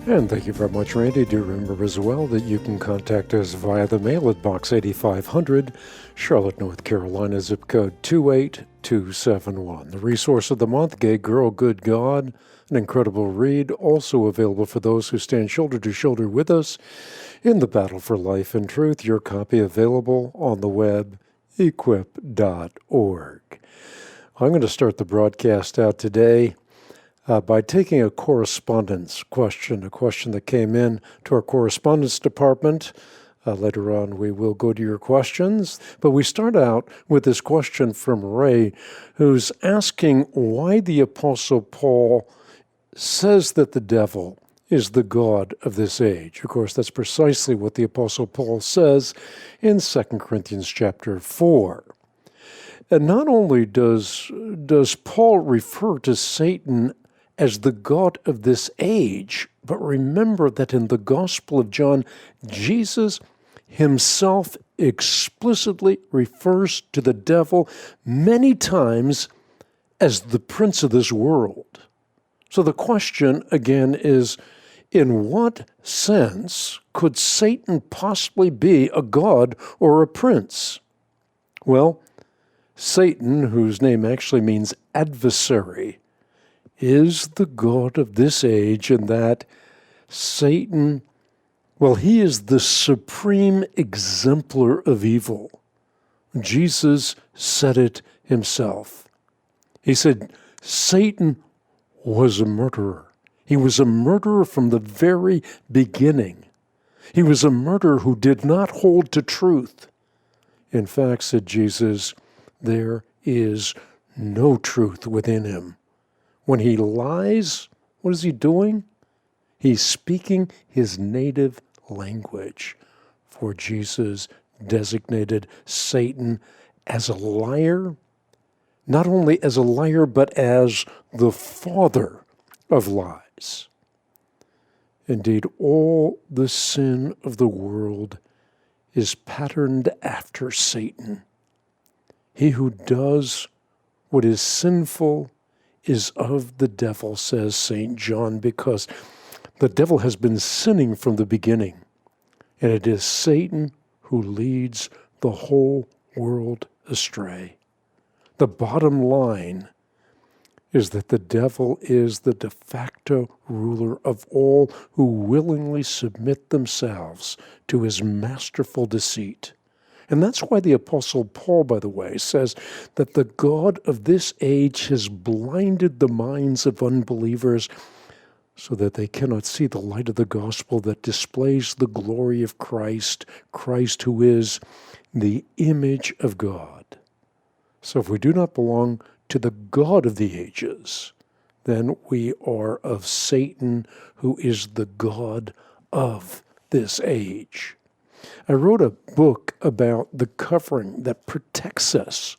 And thank you very much, Randy. Do remember as well that you can contact us via the mail at Box 8500, Charlotte, North Carolina, zip code 28271. The resource of the month, Gay Girl, Good God, an incredible read, also available for those who stand shoulder to shoulder with us in the battle for life and truth. Your copy available on the web, equip.org. I'm going to start the broadcast out today by taking a correspondence question, a question that came in to our correspondence department. Later on, we will go to your questions. But we start out with this question from Ray, who's asking why the Apostle Paul says that the devil is the god of this age. Of course, that's precisely what the Apostle Paul says in 2 Corinthians chapter 4. And not only does Paul refer to Satan as the god of this age, but remember that in the Gospel of John, Jesus himself explicitly refers to the devil many times as the prince of this world. So the question, again, is, in what sense could Satan possibly be a god or a prince? Well, Satan, whose name actually means adversary, is the god of this age, and that Satan, well, he is the supreme exemplar of evil. Jesus said it himself. He said, Satan was a murderer. He was a murderer from the very beginning. He was a murderer who did not hold to truth. In fact, said Jesus, there is no truth within him. When he lies, what is he doing? He's speaking his native language. For Jesus designated Satan as a liar, not only as a liar, but as the father of lies. Indeed, all the sin of the world is patterned after Satan. He who does what is sinful is of the devil, says St. John, because the devil has been sinning from the beginning, and it is Satan who leads the whole world astray. The bottom line is that the devil is the de facto ruler of all who willingly submit themselves to his masterful deceit. And that's why the Apostle Paul, by the way, says that the god of this age has blinded the minds of unbelievers so that they cannot see the light of the gospel that displays the glory of Christ, Christ who is the image of God. So if we do not belong to the God of the ages, then we are of Satan, who is the god of this age. I wrote a book about the covering that protects us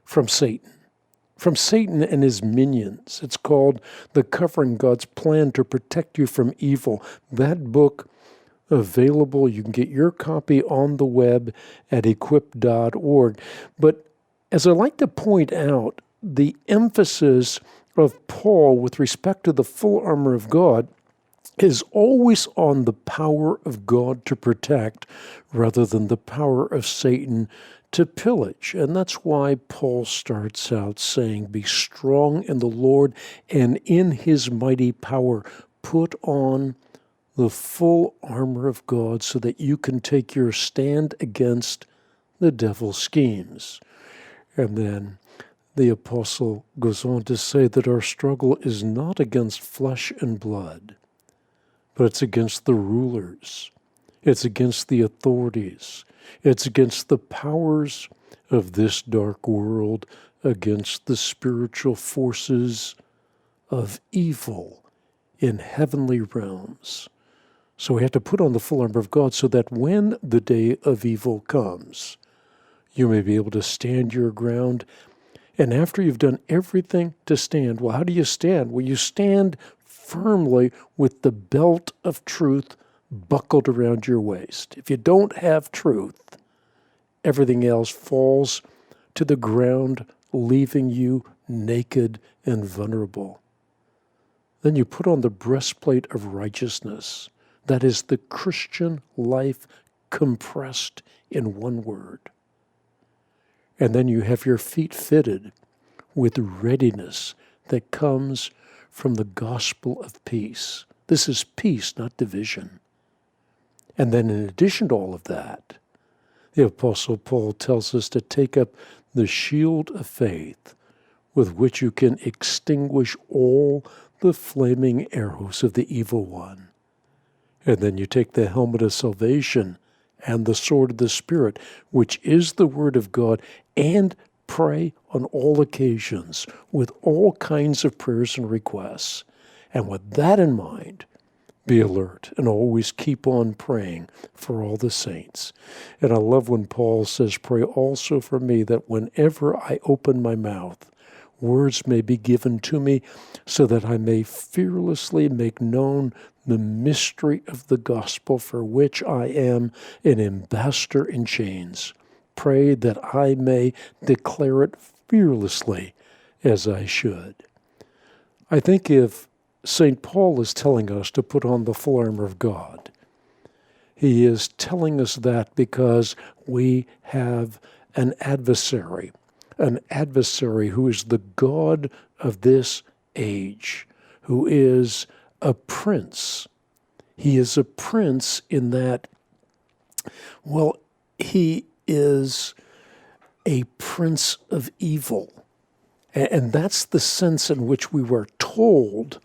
from Satan and his minions. It's called The Covering, God's Plan to Protect You from Evil. That book, available, you can get your copy on the web at equip.org. But as I like to point out, the emphasis of Paul with respect to the full armor of God is always on the power of God to protect rather than the power of Satan to pillage. And that's why Paul starts out saying, be strong in the Lord and in his mighty power. Put on the full armor of God so that you can take your stand against the devil's schemes. And then the apostle goes on to say that our struggle is not against flesh and blood, but it's against the rulers. It's against the authorities. It's against the powers of this dark world, against the spiritual forces of evil in heavenly realms. So we have to put on the full armor of God so that when the day of evil comes, you may be able to stand your ground. And after you've done everything to stand, well, how do you stand? Well, you stand firmly with the belt of truth buckled around your waist. If you don't have truth, everything else falls to the ground, leaving you naked and vulnerable. Then you put on the breastplate of righteousness. That is the Christian life compressed in one word. And then you have your feet fitted with readiness that comes from the gospel of peace. This is peace, not division. And then in addition to all of that, the Apostle Paul tells us to take up the shield of faith with which you can extinguish all the flaming arrows of the evil one. And then you take the helmet of salvation and the sword of the Spirit, which is the Word of God, and pray on all occasions with all kinds of prayers and requests. And with that in mind, be alert and always keep on praying for all the saints. And I love when Paul says, pray also for me that whenever I open my mouth, words may be given to me so that I may fearlessly make known the mystery of the gospel for which I am an ambassador in chains. Pray that I may declare it fearlessly as I should. I think if St. Paul is telling us to put on the full armor of God, he is telling us that because we have an adversary who is the God of this age, who is a prince. He is a prince in that, well, he is a prince of evil. And that's the sense in which we were told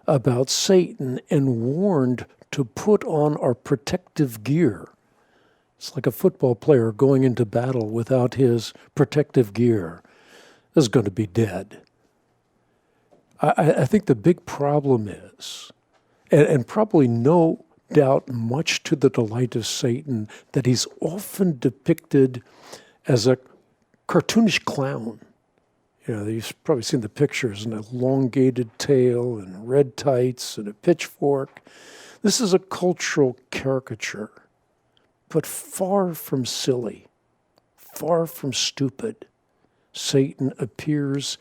about Satan and warned to put on our protective gear. It's like a football player going into battle without his protective gear is going to be dead. I think the big problem is, and probably no doubt much to the delight of Satan, that he's often depicted as a cartoonish clown. You know, you've probably seen the pictures, an elongated tail and red tights and a pitchfork. This is a cultural caricature, but far from silly, far from stupid. Satan appears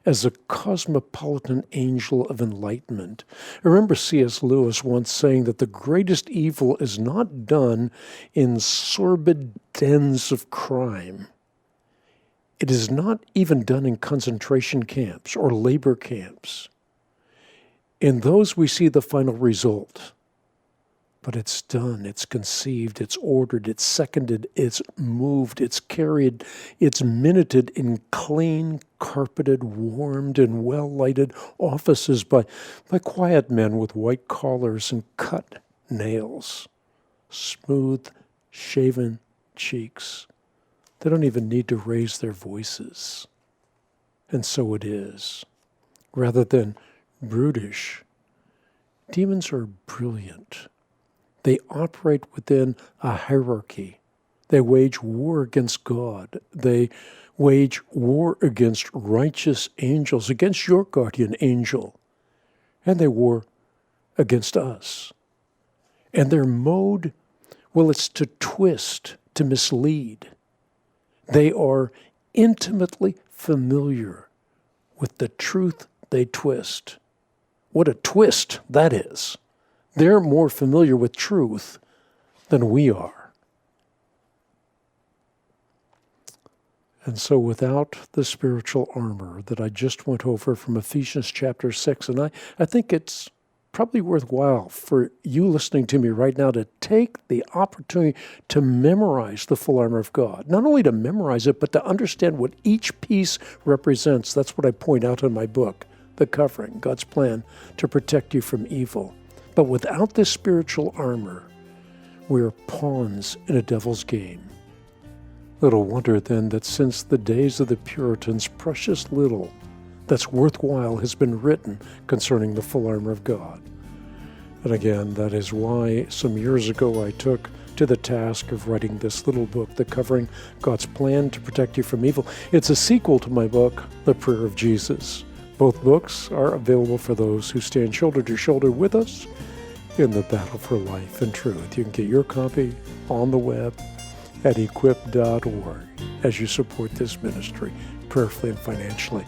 as a cosmopolitan angel of enlightenment. I remember C.S. Lewis once saying that the greatest evil is not done in sordid dens of crime. It is not even done in concentration camps or labor camps. In those we see the final result. But it's done, it's conceived, it's ordered, it's seconded, it's moved, it's carried, it's minuted in clean, carpeted, warmed, and well-lighted offices by quiet men with white collars and cut nails, smooth, shaven cheeks. They don't even need to raise their voices. And so it is. Rather than brutish, demons are brilliant. They operate within a hierarchy. They wage war against God. They wage war against righteous angels, against your guardian angel. And they war against us. And their mode, well, it's to twist, to mislead. They are intimately familiar with the truth they twist. What a twist that is. They're more familiar with truth than we are. And so without the spiritual armor that I just went over from Ephesians chapter 6, and I think it's probably worthwhile for you listening to me right now to take the opportunity to memorize the full armor of God. Not only to memorize it, but to understand what each piece represents. That's what I point out in my book, The Covering, God's Plan to Protect You from Evil. But without this spiritual armor, we are pawns in a devil's game. Little wonder then that since the days of the Puritans, precious little that's worthwhile has been written concerning the full armor of God. And again, that is why some years ago I took to the task of writing this little book, The Covering, God's Plan to Protect You from Evil. It's a sequel to my book, The Prayer of Jesus. Both books are available for those who stand shoulder to shoulder with us in the battle for life and truth. You can get your copy on the web at equip.org as you support this ministry prayerfully and financially.